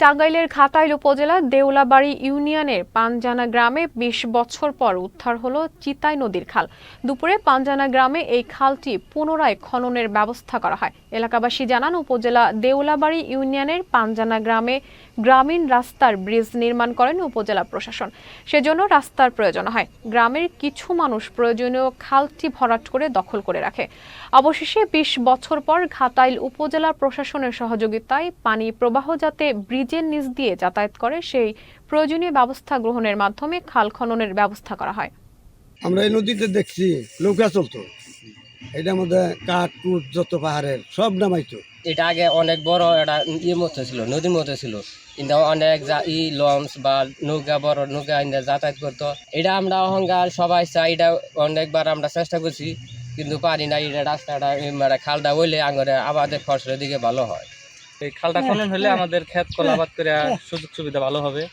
টাঙ্গাইলের ঘাটাইল উপজেলার দেউলাবাড়ি ইউনিয়নের পানজানা গ্রামে ২০ বছর পর উদ্ধার হলো চিতাই নদীর খাল। দুপুরে পানজানা গ্রামে এই খালটি পুনরায় খননের ব্যবস্থা করা হয়। এলাকাবাসী জানান, উপজেলা দেউলাবাড়ি ইউনিয়নের পানজানা গ্রামে গ্রামীণ রাস্তার ব্রিজ নির্মাণ করেন উপজেলা প্রশাসন। সেজন্য রাস্তার প্রয়োজন হয়। গ্রামের কিছু মানুষ প্রয়োজনীয় খালটি ভরাট করে দখল করে রাখে। অবশেষে ২০ বছর পর ঘাটাইল উপজেলা প্রশাসনের সহযোগিতায় পানি প্রবাহ যাতে ব্রিজের নিচ দিয়ে যাতায়াত করে সেই প্রয়োজনীয় ব্যবস্থা গ্রহণের মাধ্যমে খাল খননের ব্যবস্থা করা হয়। আমরা এই নদীতে দেখছি নৌকা চলতো, এটার মধ্যে কাঠ কুট যত পাহাড়ের সব নামাইতো। এটা আগে অনেক বড় একটা মতো ছিল, নদীর মতো ছিল, কিন্তু অনেক লঞ্চ বা নৌকা বড় নৌকা যাতায়াত করতো। এটা আমরা অহংকার সবাই চাই, এটা অনেকবার আমরা চেষ্টা করছি কিন্তু পারি না। এটা রাস্তাটা খালটা হইলে আঙরে আমাদের ফসলের দিকে ভালো হয়। এই খালটা খনন হলে আমাদের ক্ষেত কলা আবাদ করে সুযোগ সুবিধা ভালো হবে।